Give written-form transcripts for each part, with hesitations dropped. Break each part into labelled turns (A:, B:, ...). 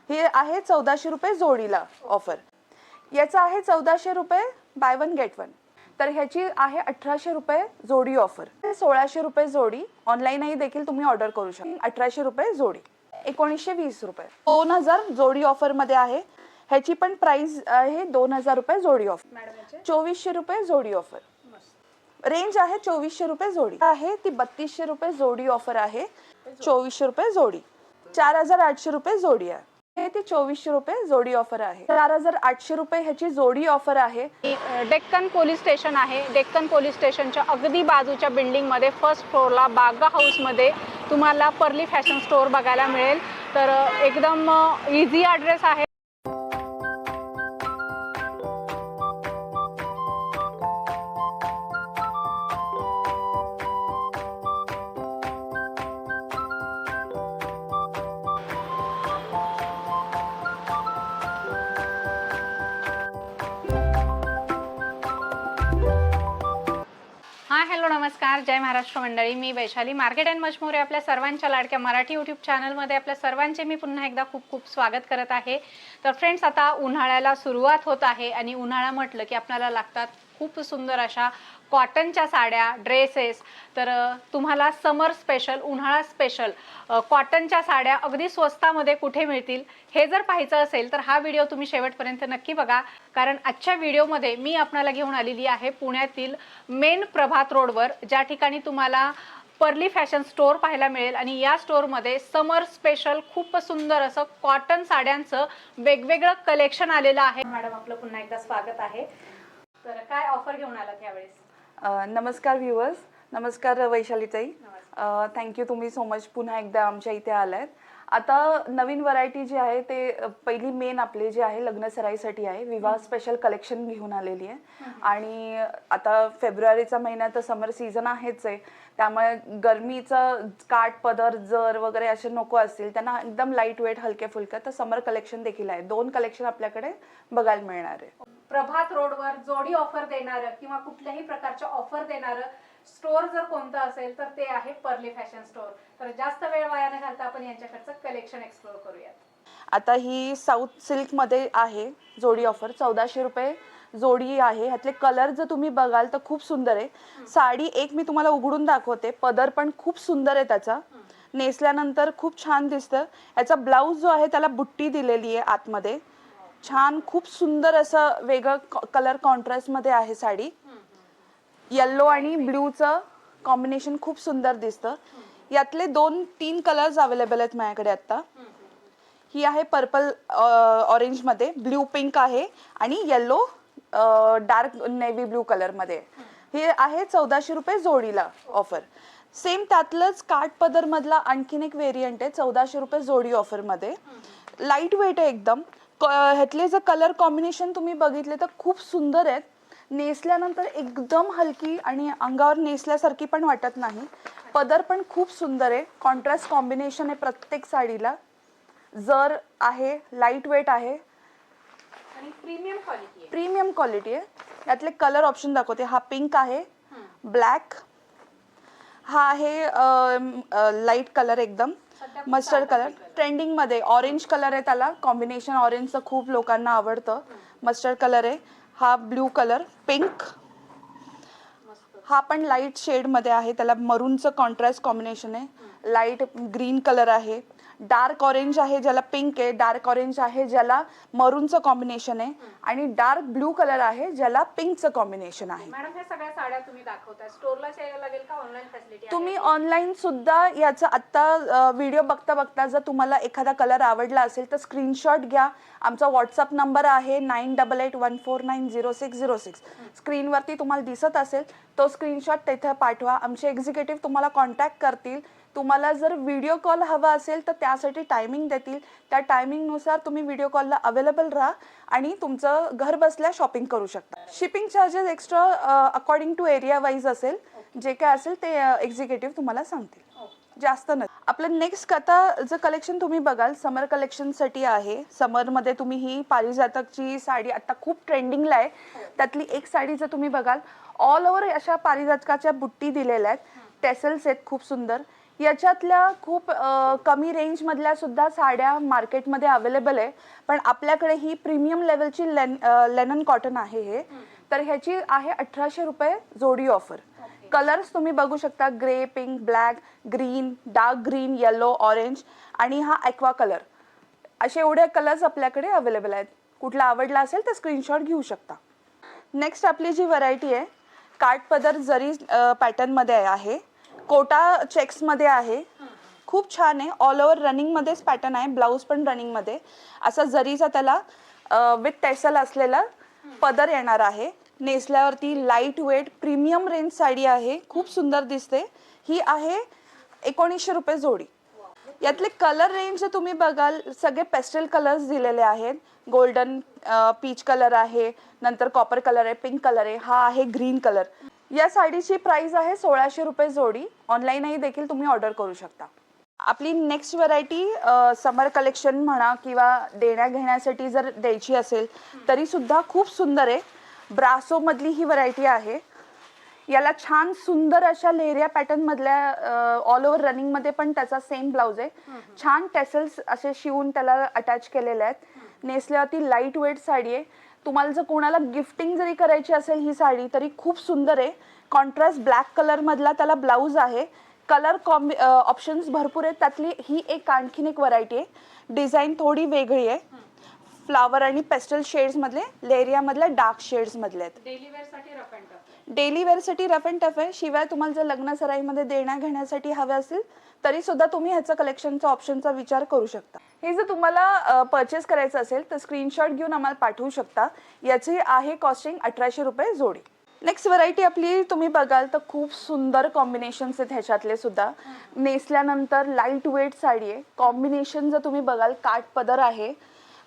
A: हे आहे 1400 रुपये जोडीला ऑफर. याचा आहे 1400 रुपये बाय वन गेट वन. तर ह्याची आहे 1800 रुपये जोडी ऑफर. 1600 रुपये जोडी. ऑनलाईनही देखील तुम्ही ऑर्डर करू शकता. 1800 रुपये जोडी. 1920 रुपये. 2000 जोडी ऑफर मध्ये आहे. ह्याची पण प्राइस आहे 2000 रुपये जोडी ऑफर. 2400 रुपये जोडी ऑफर. रेंज आहे 2400 रुपये जोडी आहे. ती 3200 रुपये जोडी ऑफर आहे. 2400 रुपये जोडी. 4800 रुपये जोडी आहे. ती 2400 रुपये जोडी ऑफर आहे. 4800 रुपये ह्याची जोडी ऑफर आहे.
B: डेक्कन पोलीस स्टेशन आहे. डेक्कन पोलीस स्टेशनच्या अगदी बाजूच्या बिल्डिंग मध्ये फर्स्ट फ्लोअरला बागा हाऊस मध्ये तुम्हाला पर्ली फॅशन स्टोअर बघायला मिळेल. तर एकदम इझी ॲड्रेस आहे. हां हॅलो नमस्कार, जय महाराष्ट्र मंडळी. मी Vaishali, market and much more आपल्या सर्वांच्या लाडक्या मराठी यूट्यूब चॅनलमध्ये आपल्या सर्वांचे मी पुन्हा एकदा खूप खूप स्वागत करत आहे. तर फ्रेंड्स, आता उन्हाळ्याला सुरुवात होत आहे आणि उन्हाळा म्हटलं की आपल्याला लागतात खूप सुंदर अशा कॉटनच्या साड्या, ड्रेसेस. तर तुम्हाला समर स्पेशल, उन्हाळा स्पेशल कॉटनच्या साड्या अगदी स्वस्तामध्ये कुठे मिळतील हे जर पाहायचं असेल तर हा व्हिडिओ तुम्ही शेवटपर्यंत नक्की बघा. कारण आजच्या व्हिडिओमध्ये मी आपल्याला घेऊन आलेली आहे पुण्यातील मेन प्रभात रोडवर, ज्या ठिकाणी तुम्हाला पर्ली फॅशन स्टोअर पाहायला मिळेल. आणि या स्टोअरमध्ये समर स्पेशल खूप सुंदर असं कॉटन साड्यांचं वेगवेगळं कलेक्शन आलेलं आहे. मॅडम, आपलं पुन्हा एकदा स्वागत आहे. तर काय ऑफर घेऊन आलात यावेळेस?
A: नमस्कार व्ह्यूअर्स. नमस्कार वैशालीताई. थँक्यू, तुम्ही सो मच पुन्हा एकदा आमच्या इथे आलात. आता नवीन व्हरायटी जी आहे ते पहिली मेन आपले जे आहे लग्न सराईसाठी आहे. विवाह स्पेशल कलेक्शन घेऊन आलेली आहे. आणि आता फेब्रुवारीचा महिना तर समर सीझन आहेच आहे, त्यामुळे गरमीचं काठ पदर जर वगैरे असे नको असतील त्यांना एकदम लाईट वेट हलके फुलके तर समर कलेक्शन देखील आहे. 2 कलेक्शन आपल्याकडे बघायला मिळणार आहे.
B: प्रभात रोडवर जोडी ऑफर देणारं किंवा कुठल्याही प्रकारच्या ऑफर देणारं स्टोअर जर कोणतं असेल तर ते आहे पर्ली फॅशन स्टोअर. तर जास्त वेळ वाया न घालता आपण यांच्याकडचं कलेक्शन एक्सप्लोर करूयात.
A: आता ही साऊथ सिल्क मध्ये आहे जोडी ऑफर. 1400 रुपये जोडी आहे. ह्यातले कलर जर तुम्ही बघाल तर खूप सुंदर आहे. साडी एक मी तुम्हाला उघडून दाखवते. पदर पण खूप सुंदर आहे त्याचा. नेसल्यानंतर खूप छान दिसतं. याचा ब्लाऊज जो आहे त्याला बुट्टी दिलेली आहे आतमध्ये. छान खूप सुंदर असं वेगळं कलर कॉन्ट्रास्ट मध्ये आहे साडी. येल्लो आणि ब्ल्यूचं कॉम्बिनेशन खूप सुंदर दिसतं. यातले 2-3 कलर्स अवेलेबल आहेत माझ्याकडे आता. ही आहे पर्पल ऑरेंज मध्ये, ब्ल्यू पिंक आहे आणि yellow dark navy blue colour मध्ये. हे आहे 1400 रुपये जोडीला ऑफर. सेम त्यातलंच काठ पदर मधला आणखीन एक व्हेरियंट आहे 1400 रुपये जोडी ऑफर मध्ये. लाईट वेट आहे एकदम. ह्यातले जर कलर कॉम्बिनेशन तुम्ही बघितले तर खूप सुंदर आहेत. नेसल्यानंतर एकदम हलकी आणि अंगावर नेसल्यासारखी पण वाटत नाही. पदर पण खूप सुंदर आहे. कॉन्ट्रास्ट कॉम्बिनेशन आहे प्रत्येक साडीला. जर आहे, लाईट वेट आहे
B: आणि
A: प्रीमियम क्वालिटी आहे. यातले कलर ऑप्शन दाखवते. हा पिंक आहे, ब्लॅक, हा आहे लाईट कलर एकदम मस्टर्ड कलर. ट्रेंडिंग मध्ये ऑरेंज कलर आहे. त्याला कॉम्बिनेशन ऑरेंजचं खूप लोकांना आवडतं. मस्टर्ड कलर आहे. हा ब्ल्यू कलर, पिंक, हा पण लाईट शेड मध्ये आहे. त्याला मरूनचं कॉन्ट्रास्ट कॉम्बिनेशन आहे. लाईट ग्रीन कलर आहे. डार्क ऑरेंज आहे ज्याला पिंक आहे. डार्क ऑरेंज आहे ज्याला मरूनचं कॉम्बिनेशन आहे. आणि डार्क ब्ल्यू कलर आहे ज्याला पिंकचं कॉम्बिनेशन आहे.
B: मॅडम, हे सगळ्या साड्या तुम्ही दाखवताय, स्टोअरला यायला लागेल का ऑनलाईन फॅसिलिटी?
A: तुम्ही ऑनलाईन सुद्धा याचा आता व्हिडिओ बघता बघता जर तुम्हाला एखादा कलर आवडला असेल तर स्क्रीनशॉट घ्या. आमचा व्हॉट्सअप नंबर आहे 9881490606. स्क्रीनवरती तुम्हाला दिसत असेल तो स्क्रीनशॉट तिथे पाठवा. आमचे एक्झिक्युटिव्ह तुम्हाला कॉन्टॅक्ट करतील. तुम्हाला जर व्हिडिओ कॉल हवा असेल तर त्यासाठी टायमिंग देतील. त्या टायमिंगनुसार तुम्ही व्हिडिओ कॉलला अवेलेबल राहा आणि तुमचं घर बसल्या शॉपिंग करू शकता. Shipping charges extra according to area wise असेल. जे काय असेल ते एक्झिक्युटिव्ह तुम्हाला सांगतील. जास्त नाही. आपलं नेक्स्ट आता जर कलेक्शन तुम्ही बघाल समर कलेक्शनसाठी आहे. समरमध्ये तुम्ही ही पारिजातकची साडी आता खूप ट्रेंडिंगला आहे. त्यातली एक साडी जर तुम्ही बघाल ऑल ओव्हर अशा पारिजातकाच्या बुट्टी दिलेल्या आहेत. टेसल्स आहेत खूप सुंदर. याच्यातल्या खूप कमी रेंजमधल्या सुद्धा साड्या मार्केटमध्ये अवेलेबल आहे, पण आपल्याकडे ही प्रीमियम लेवलची लेनन कॉटन आहे हे. तर ह्याची आहे 1800 रुपये जोडी ऑफर. कलर्स तुम्ही बघू शकता, grey, pink, black, green, dark green, yellow, orange आणि हा ॲक्वा कलर. असे एवढे कलर्स आपल्याकडे अवेलेबल आहेत. कुठला आवडला असेल तर स्क्रीनशॉट घेऊ शकता. नेक्स्ट आपली जी व्हरायटी आहे, काठपदर जरी पॅटर्नमध्ये आहे, कोटा चेक्समध्ये आहे. खूप छान आहे. ऑल ओव्हर रनिंगमध्येच पॅटर्न आहे. ब्लाऊज पण रनिंगमध्ये. असा जरीचा त्याला विथ टेसल असलेला पदर येणार आहे. नेसल्यावरती light weight premium range sari आहे. खूप सुंदर दिसते. ही आहे 1900 रुपये जोडी. यातले कलर रेंज तुम्ही बघाल, सगळे पेस्टल कलर्स दिलेले आहेत. गोल्डन, पीच कलर आहे, नंतर कॉपर कलर आहे, पिंक कलर आहे, हा आहे ग्रीन कलर. या साडीची प्राइस आहे 1600 रुपये जोडी. ऑनलाईनही देखील तुम्ही ऑर्डर करू शकता. आपली नेक्स्ट व्हरायटी समर कलेक्शन म्हणा किंवा देण्या घेण्यासाठी जर द्यायची असेल तरी सुद्धा खूप सुंदर आहे. ब्रासो मधली ही व्हरायटी आहे. याला छान सुंदर अशा लेहरिया पॅटर्न मधल्या ऑल ओव्हर रनिंग मध्ये पण त्याचा सेम ब्लाउज आहे. छान टेसल्स असे शिवून त्याला अटॅच केलेले आहेत. नेसल्यावरती लाईट वेट साडी आहे. तुम्हाला जर कोणाला गिफ्टिंग जरी करायची असेल ही साडी तरी खूप सुंदर आहे. कॉन्ट्रास्ट ब्लॅक कलर मधला त्याला ब्लाउज आहे. कलर ऑप्शन्स भरपूर आहेत. त्यातली ही एक आणखीन एक व्हरायटी आहे. डिझाईन थोडी वेगळी आहे. फ्लावर आणि पेस्टल शेड्स मधले, लेरिया मधल्या डार्क शेड्स मधले आहेत.
B: डेली वेअर साठी रफ अँड टफ.
A: डेली वेअरसाठी रफ अँड टफ आहे. शिवाय तुम्हाला जर लग्न सराईमध्ये देण्या घेण्यासाठी हवे असेल तरी सुद्धा तुम्ही ह्याचा कलेक्शनचा ऑप्शनचा विचार करू शकता. हे जर तुम्हाला परचेस करायचं असेल तर स्क्रीनशॉट घेऊन आम्हाला पाठवू शकता. याची आहे कॉस्टिंग 1800 रुपये जोडी. नेक्स्ट व्हरायटी आपली तुम्ही बघाल तर खूप सुंदर कॉम्बिनेशन्स आहेत ह्याच्यातले सुद्धा. नेसल्यानंतर लाईट वेट साडी आहे. कॉम्बिनेशन जर तुम्ही बघाल, काठ पदर आहे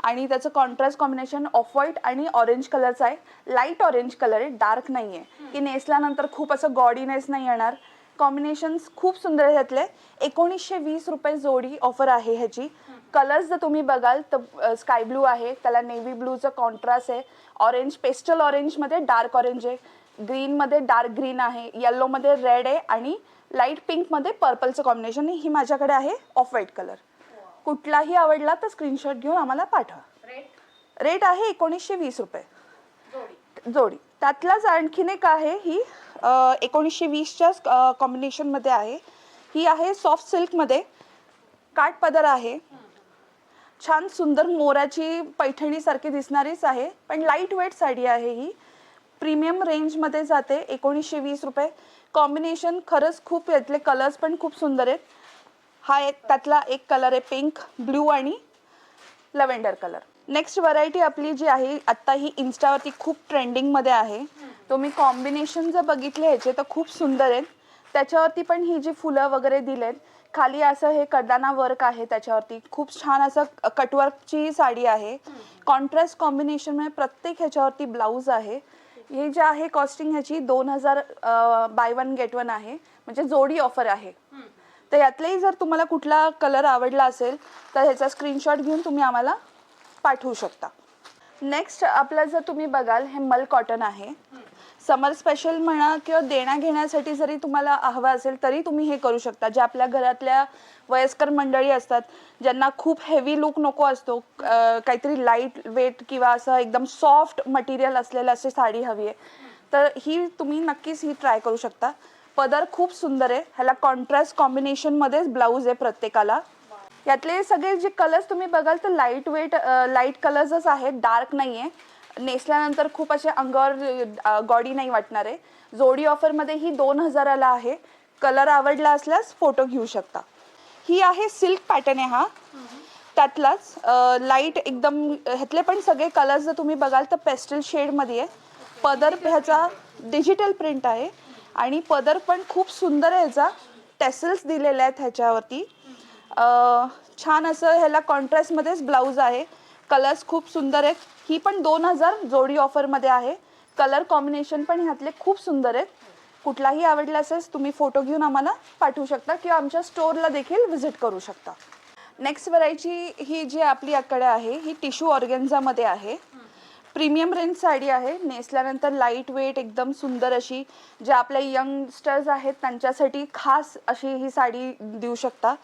A: आणि त्याचं कॉन्ट्रास्ट कॉम्बिनेशन ऑफ व्हाईट आणि ऑरेंज कलरचं आहे. लाईट ऑरेंज कलर आहे, डार्क नाही आहे, की नेसल्यानंतर खूप असं गॉडीनेस नाही येणार. कॉम्बिनेशन्स खूप सुंदर आहे ह्यातले. 1920 रुपये जोडी ऑफर आहे ह्याची. कलर्स जर तुम्ही बघाल तर स्काय ब्लू आहे, त्याला नेव्ही ब्लूचं कॉन्ट्रास्ट आहे. ऑरेंज, पेस्टल ऑरेंजमध्ये डार्क ऑरेंज आहे. ग्रीनमध्ये डार्क ग्रीन आहे. येल्लोमध्ये रेड आहे आणि लाईट पिंकमध्ये पर्पलचं कॉम्बिनेशन आहे. ही माझ्याकडे आहे ऑफ व्हाईट कलर. कुठलाही आवडला तर स्क्रीनशॉट घेऊन आम्हाला पाठवा. रेट आहे 1920 रुपये जोडी. त्यातलाच आणखीन एक आहे, ही 1920च्या कॉम्बिनेशनमध्ये आहे. ही आहे सॉफ्ट सिल्कमध्ये, काठ पदर आहे. छान सुंदर मोराची पैठणीसारखी दिसणारीच आहे, पण लाईट वेट साडी आहे. ही प्रीमियम रेंजमध्ये जाते. 1920 रुपये. कॉम्बिनेशन खरंच खूप, यातले कलर्स पण खूप सुंदर आहेत. हा एक त्यातला एक कलर आहे पिंक, ब्लू आणि लव्हेंडर कलर. नेक्स्ट व्हरायटी आपली जी आहे आत्ता ही इन्स्टावरती खूप ट्रेंडिंगमध्ये आहे. तुम्ही कॉम्बिनेशन जर बघितले ह्याचे तर खूप सुंदर आहेत. त्याच्यावरती पण ही जी फुलं वगैरे दिलेत, खाली असं हे कर्दाना वर्क आहे. त्याच्यावरती खूप छान असं कटवर्कची साडी आहे. कॉन्ट्रास्ट कॉम्बिनेशनमध्ये प्रत्येक ह्याच्यावरती ब्लाऊज आहे. हे जे आहे कॉस्टिंग ह्याची 2000 बाय 1 गेट 1 आहे, म्हणजे जोडी ऑफर आहे. तर यातलेही जर तुम्हाला कुठला कलर आवडला असेल तर ह्याचा स्क्रीनशॉट घेऊन तुम्ही आम्हाला पाठवू शकता. नेक्स्ट आपलं जर तुम्ही बघाल, हे मल कॉटन आहे. समर स्पेशल म्हणा किंवा देण्या घेण्यासाठी जरी तुम्हाला हवं असेल तरी तुम्ही हे करू शकता. जे आपल्या घरातल्या वयस्कर मंडळी असतात, ज्यांना खूप हेवी लुक नको असतो, काहीतरी लाईट वेट किंवा असं एकदम सॉफ्ट मटेरियल असलेलं अशी साडी हवी आहे, तर ही तुम्ही नक्कीच ही ट्राय करू शकता. पदर खूप सुंदर आहे. ह्याला कॉन्ट्रास्ट कॉम्बिनेशनमध्येच ब्लाऊज आहे प्रत्येकाला. यातले सगळे जे कलर्स तुम्ही बघाल तर लाईट वेट लाईट कलर्सच आहेत, डार्क नाही आहे. नेसल्यानंतर खूप असे अंगावर गॉडी नाही वाटणार आहे. जोडी ऑफरमध्ये ही 2000ला आहे. कलर आवडला असल्यास फोटो घेऊ शकता. ही आहे सिल्क पॅटर्न आहे हा, त्यातलाच लाईट एकदम. ह्यातले पण सगळे कलर्स जर तुम्ही बघाल तर पेस्टल शेडमध्ये आहे. पदर ह्याचा डिजिटल प्रिंट आहे आणि पदर पण खूप सुंदर आहे. ह्याचा टेसल्स दिलेले आहेत ह्याच्यावरती. छान असं ह्याला कॉन्ट्रास्टमध्येच ब्लाऊज आहे. कलर्स खूप सुंदर आहेत. ही पण 2000 जोडी ऑफरमध्ये आहे. कलर कॉम्बिनेशन पण ह्यातले खूप सुंदर आहेत. कुठलाही आवडला असेल तुम्ही फोटो घेऊन आम्हाला पाठवू शकता किंवा आमच्या स्टोअरला देखील व्हिजिट करू शकता. नेक्स्ट व्हरायटी ही जी आपली याकडे आहे ही टिश्यू ऑर्गेन्झामध्ये आहे. प्रीमियम रेंज साडी आहे, नेसल्यानंतर लाईट वेट एकदम सुंदर अशी, जे आपले यंगस्टर्स आहेत त्यांच्यासाठी खास अशी ही साडी देऊ शकता.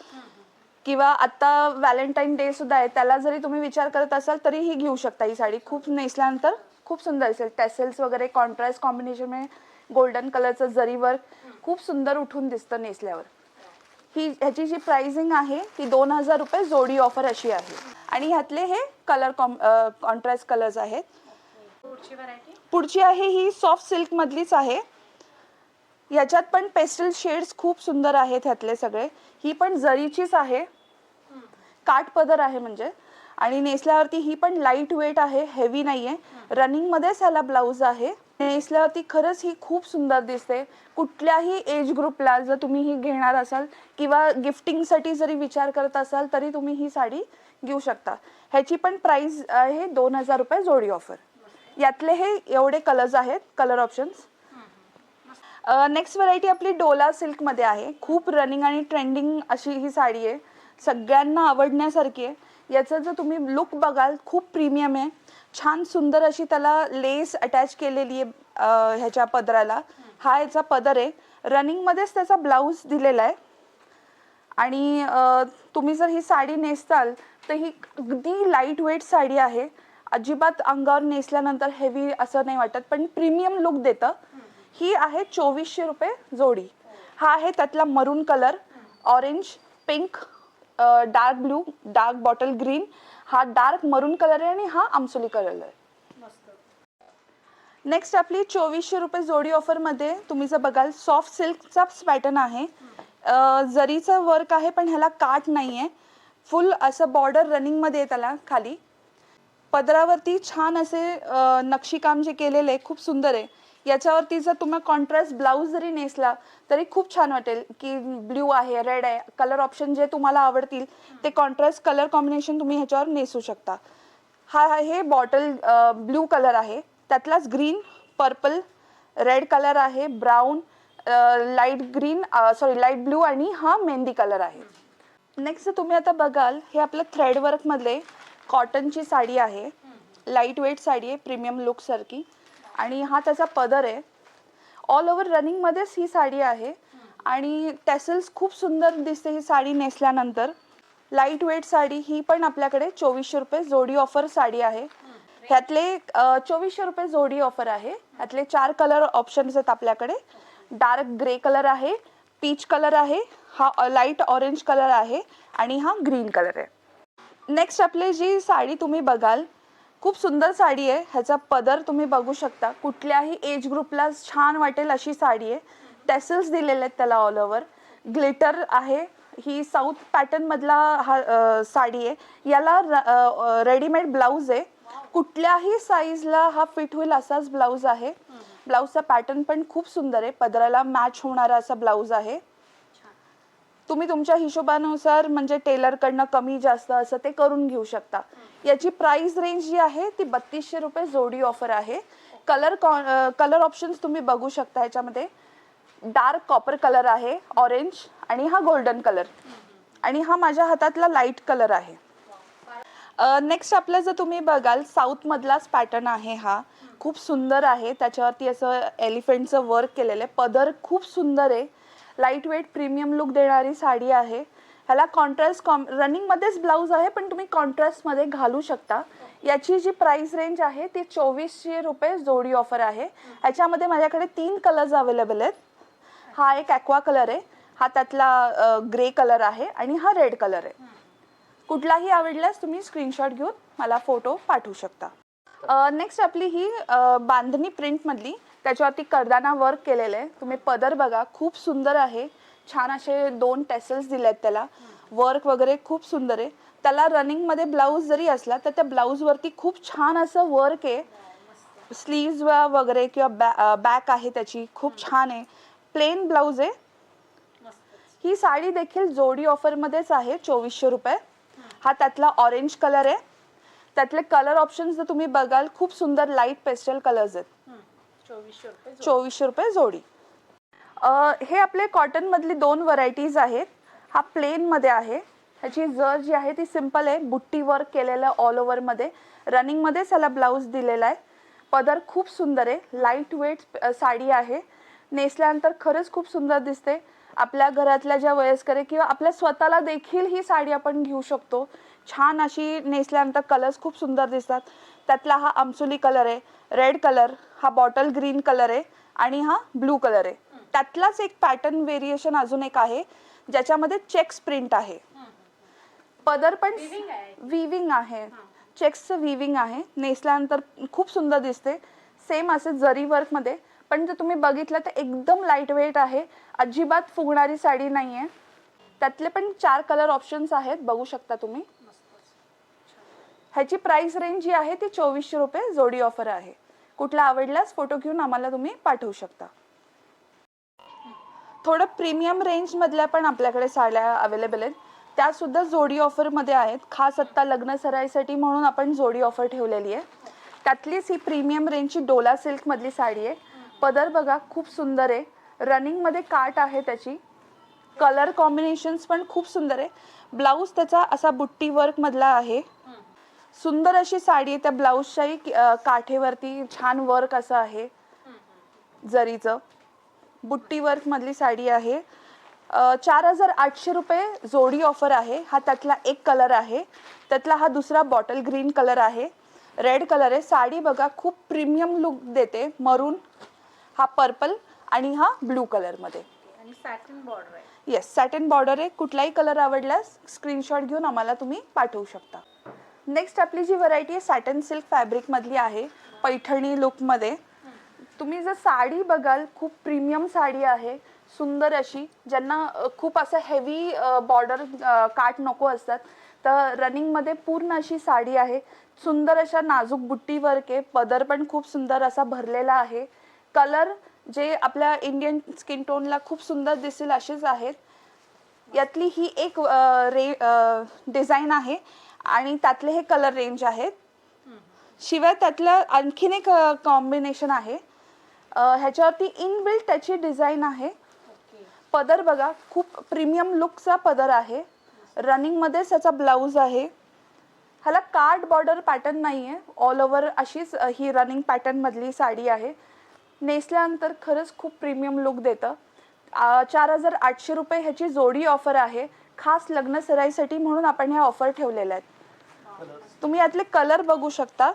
A: किंवा आता व्हॅलेंटाईन डे सुद्धा आहे, त्याला जरी तुम्ही विचार करत असाल तरी ही घेऊ शकता. ही साडी खूप नेसल्यानंतर खूप सुंदर असेल. टेसल्स वगैरे कॉन्ट्रास्ट कॉम्बिनेशन में गोल्डन कलरचं जरी वर्क खूप सुंदर उठून दिसतं नेसल्यावर. ह्याची जी प्राइसिंग आहे ती 2000 रुपये जोडी ऑफर अशी आहे. आणि ह्यातले हे कलर कॉन्ट्रास्ट कलर्स आहेत. पुढची आहे ही सॉफ्ट सिल्क मधलीच आहे. याच्यात पण पेस्टल शेड्स खूप सुंदर आहेत ह्यातले सगळे. ही पण जरीचीच आहे, काठ पदर आहे म्हणजे, आणि नेसल्यावरती ही पण लाईट वेट आहे, हेवी नाहीये. रनिंग मध्येच ह्याला ब्लाऊज आहे. नेसल्यावरती खरंच ही खूप सुंदर दिसते. कुठल्याही एज ग्रुपला जर तुम्ही ही घेणार असाल किंवा गिफ्टिंगसाठी जरी विचार करत असाल तरी तुम्ही ही साडी घेऊ शकता. ह्याची पण प्राइस आहे 2000 रुपये जोडी ऑफर. यातले हे एवढे कलर्स आहेत, कलर ऑप्शन्स. नेक्स्ट व्हरायटी आपली डोला सिल्क मध्ये आहे. खूप रनिंग आणि ट्रेंडिंग अशी ही साडी आहे, सगळ्यांना आवडण्यासारखी आहे. याचा जर तुम्ही लुक बघाल खूप प्रीमियम आहे. छान सुंदर अशी त्याला लेस अटॅच केलेली आहे ह्याच्या पदराला. हा याचा पदर आहे. रनिंग मध्येच त्याचा ब्लाऊज दिलेला आहे. आणि तुम्ही जर ही साडी नेसताल तर ही अगदी लाईट वेट साडी आहे. अजिबात अंगावर नेसल्यानंतर हेवी असं नाही वाटत, पण प्रीमियम लुक देतं. ही आहे 2400 रुपये जोडी. हा आहे त्यातला मरून colour, orange, pink, dark blue, dark bottle green. हा डार्क मरून कलर आहे आणि हा आमसुली कलर आहे. नेक्स्ट आपली 2400 रुपये जोडी ऑफर मध्ये तुम्ही जर बघाल सॉफ्ट सिल्कचा पॅटर्न आहे. जरीचं वर्क आहे पण ह्याला काठ नाहीये. फुल असं बॉर्डर रनिंग मध्ये आहे त्याला खाली. पदरावरती छान असे नक्षीकाम जे केलेले आहे खूप सुंदर आहे. याच्यावरती जर तुम्हाला कॉन्ट्रास्ट ब्लाऊज जरी नेसला तरी खूप छान वाटेल. की ब्ल्यू आहे, रेड आहे, कलर ऑप्शन जे तुम्हाला आवडतील ते कॉन्ट्रास्ट कलर कॉम्बिनेशन तुम्ही ह्याच्यावर नेसू शकता. हा हे बॉटल ब्ल्यू कलर आहे, त्यातलाच ग्रीन, पर्पल, रेड कलर आहे, brown, light green, light blue आणि हा मेहंदी कलर आहे. नेक्स्ट तुम्ही आता बघाल हे आपलं थ्रेड वर्क मधले कॉटनची साडी आहे. लाईट वेट साडी आहे, प्रीमियम लुक सारखी. आणि हा त्याचा पदर आहे. ऑल ओव्हर रनिंग मध्येच ही साडी आहे आणि टॅसल्स खूप सुंदर दिसते ही साडी नेसल्यानंतर. Light weight sari. ही पण आपल्याकडे 2400 रुपये जोडी ऑफर साडी आहे. ह्यातले 2400 रुपये जोडी ऑफर आहे. ह्यातले 4 कलर ऑप्शन्स आहेत आपल्याकडे. डार्क ग्रे कलर आहे, पीच कलर आहे, हा लाईट ऑरेंज कलर आहे आणि हा ग्रीन कलर आहे. नेक्स्ट आपली जी साडी तुम्ही बघाल खूप सुंदर साडी आहे. ह्याचा पदर तुम्ही बघू शकता, कुठल्याही एज ग्रुपला छान वाटेल अशी साडी आहे. टॅसल्स दिलेले आहेत त्याला ऑल ओव्हर. ग्लिटर आहे. ही साऊथ पॅटर्न मधला हा साडी आहे. याला रेडीमेड ब्लाऊज आहे. कुठल्याही साईजला हा फिट होईल असाच ब्लाऊज आहे. ब्लाऊजचा पॅटर्न पण खूप सुंदर आहे. पदराला मॅच होणारा असा ब्लाऊज आहे. तुम्ही तुमच्या हिशोबानुसार म्हणजे टेलरकडनं कमी जास्त असं ते करून घेऊ शकता. याची प्राइस रेंज जी आहे ती 3200 रुपये जोडी ऑफर आहे. कलर ऑप्शन्स तुम्ही बघू शकता. ह्याच्यामध्ये डार्क कॉपर कलर आहे, ऑरेंज, आणि हा गोल्डन कलर, आणि हा माझ्या हातातला लाईट कलर आहे. नेक्स्ट आपलं जर तुम्ही बघाल साऊथ मधलाच पॅटर्न आहे. हा खूप सुंदर आहे. त्याच्यावरती असं एलिफंटचं वर्क केलेलं आहे. पदर खूप सुंदर आहे. लाईट वेट प्रीमियम लुक देणारी साडी आहे. ह्याला कॉन्ट्रास्ट रनिंग मध्येच ब्लाऊज आहे पण तुम्ही कॉन्ट्रास्ट मध्ये घालू शकता. याची जी प्राइस रेंज आहे ती 2400 रुपये जोडी ऑफर आहे. ह्याच्यामध्ये माझ्याकडे 3 कलर्स अवेलेबल आहेत. हा एक ॲक्वा कलर आहे, हा त्यातला ग्रे कलर आहे आणि हा रेड कलर आहे. कुठलाही आवडल्यास तुम्ही स्क्रीनशॉट घेऊन मला फोटो पाठवू शकता. नेक्स्ट आपली ही बांधणी प्रिंट मधली, त्याच्यावरती करदाना वर्क केलेलं आहे. तुम्ही पदर बघा खूप सुंदर आहे. छान असे 2 टॅसल्स दिले आहेत त्याला. वर्क वगैरे खूप सुंदर आहे. त्याला रनिंग मध्ये ब्लाऊज जरी असला तर त्या ब्लाऊज वरती खूप छान असं वर्क आहे. स्लीव्ज वगैरे किंवा बॅक आहे त्याची खूप छान आहे. प्लेन ब्लाऊज आहे. ही साडी देखील जोडी ऑफर मध्येच आहे 2400 रुपये. हा त्यातला ऑरेंज कलर आहे. त्यातले कलर ऑप्शन्स जर तुम्ही बघाल खूप सुंदर लाईट पेस्टल कलर्स आहेत. 2400 रुपये जोडी. हे आपले कॉटन मधली 2 व्हरायटीज आहेत. हा प्लेन मध्ये आहे ह्याची जर जी आहे ती सिंपल आहे, बुट्टी वर्क केलेलं ऑल ओव्हर मध्ये. रनिंग मध्ये त्याला ब्लाऊज दिलेला आहे. पदर खूप सुंदर आहे, लाईट वेट साडी आहे. नेसल्यानंतर खरंच खूप सुंदर दिसते. आपल्या घरातल्या ज्या वयस्कर आहे किंवा आपल्या स्वतःला देखील ही साडी आपण घेऊ शकतो. छान अशी नेसल्यानंतर कलर्स खूप सुंदर दिसतात. त्यातला हा आमसुली कलर आहे, रेड कलर, हा बॉटल ग्रीन कलर आहे आणि हा ब्लू कलर आहे. त्यातलाच एक पॅटर्न व्हेरिएशन अजून एक आहे ज्याच्यामध्ये चेक्स प्रिंट आहे. पदर पण विविंग आहे, चेक्सचं विविंग आहे. नेसल्यानंतर खूप सुंदर दिसते. सेम असे जरी वर्क मध्ये, पण जर तुम्ही बघितलं तर एकदम लाईट वेट आहे, अजिबात फुगणारी साडी नाही आहे. त्यातले पण 4 कलर ऑप्शन्स आहेत, बघू शकता तुम्ही. ह्याची प्राइस रेंज जी आहे ती 2400 रुपये जोडी ऑफर आहे. कुठला आवडल्यास फोटो घेऊन आम्हाला तुम्ही पाठवू शकता. थोडं प्रीमियम रेंज मधल्या पण आपल्याकडे साड्या अवेलेबल आहेत, त्या सुद्धा जोडी ऑफर मध्ये आहेत. खास आत्ता लग्न सराईसाठी म्हणून आपण जोडी ऑफर ठेवलेली आहे. त्यातलीच ही प्रीमियम रेंजची डोला सिल्क मधली साडी आहे. पदर बघा खूप सुंदर आहे, रनिंग मध्ये काट आहे त्याची. कलर कॉम्बिनेशन्स पण खूप सुंदर आहे. ब्लाऊज त्याचा असा बुट्टी वर्क मधला आहे. सुंदर अशी साडी आहे. त्या ब्लाऊजच्याही काठेवरती छान वर्क असं आहे जरीचं. बुट्टी वर्क मधली साडी आहे. 4800 रुपये जोडी ऑफर आहे. हा त्यातला एक कलर आहे. त्यातला हा दुसरा बॉटल ग्रीन कलर आहे, रेड कलर आहे. साडी बघा खूप प्रीमियम लुक देते. मरून, हा पर्पल आणि हा ब्लू कलर मध्ये.
B: आणि सॅटिन बॉर्डर आहे.
A: येस, सॅटिन बॉर्डर आहे. कुठलाही कलर आवडल्यास स्क्रीनशॉट घेऊन आम्हाला तुम्ही पाठवू शकता. नेक्स्ट आपली जी व्हरायटी आहे सॅटिन सिल्क फॅब्रिक मधली आहे, पैठणी लुक मध्ये. तुम्ही जर साडी बघाल, खूप प्रीमियम साडी आहे, सुंदर अशी. ज्यांना खूप असं हेवी बॉर्डर काट नको असतात, तर रनिंग मध्ये पूर्ण अशी साडी आहे. सुंदर अशा नाजूक बुट्टी वर्क आहे. पदर पण खूप सुंदर असा भरलेला आहे. कलर जे आपल्या इंडियन स्किन टोनला खूप सुंदर दिसेल असेच आहेत. यातली ही एक डिझाईन आहे आणि त्यातले हे कलर रेंज आहेत. शिवाय त्यातलं आणखीन एक कॉम्बिनेशन आहे. ह्याच्यावरती इनबिल्ट त्याची डिझाईन आहे. पदर बघा खूप प्रीमियम लुकचा पदर आहे. रनिंग मध्ये त्याचा ब्लाऊज आहे. ह्याला कार्ड बॉर्डर पॅटर्न नाही आहे, ऑल ओव्हर अशीच ही रनिंग पॅटर्न मधली साडी आहे. नेसल्यानंतर खरंच खूप प्रीमियम लुक देतं. 4800 रुपये ह्याची जोडी ऑफर आहे. खास लग्न सराईसाठी म्हणून आपण ह्या ऑफर ठेवलेल्या आहेत. तुम्ही यातले कलर बघू शकता,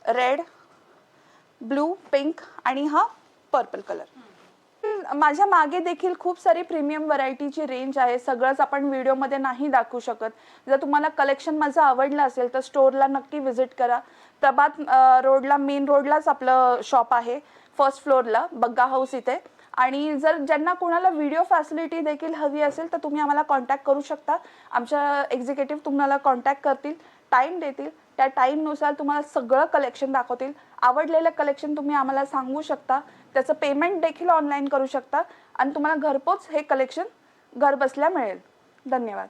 A: रेड, ब्लू, पिंक आणि हा पर्पल कलर. माझ्या मागे देखील खूप सारी प्रीमियम व्हरायटीची रेंज आहे. सगळंच आपण व्हिडिओमध्ये नाही दाखवू शकत. जर तुम्हाला कलेक्शन माझं आवडलं असेल तर स्टोअरला नक्की व्हिजिट करा. प्रभात रोडला, मेन रोडलाच आपलं शॉप आहे, फर्स्ट फ्लोअरला, बग्गा हाऊस इथे. आणि जर ज्यांना कोणाला व्हिडिओ फॅसिलिटी देखील हवी असेल तर तुम्ही आम्हाला कॉन्टॅक्ट करू शकता. आमच्या एक्झिक्युटिव्ह तुम्हाला कॉन्टॅक्ट करतील, टाईम देतील. त्या टाईमनुसार तुम्हाला सगळं कलेक्शन दाखवतील. आवडलेलं कलेक्शन तुम्ही आम्हाला सांगू शकता. त्याचं पेमेंट देखील ऑनलाईन करू शकता आणि तुम्हाला घरपोच हे कलेक्शन घर बसल्या मिळेल. धन्यवाद.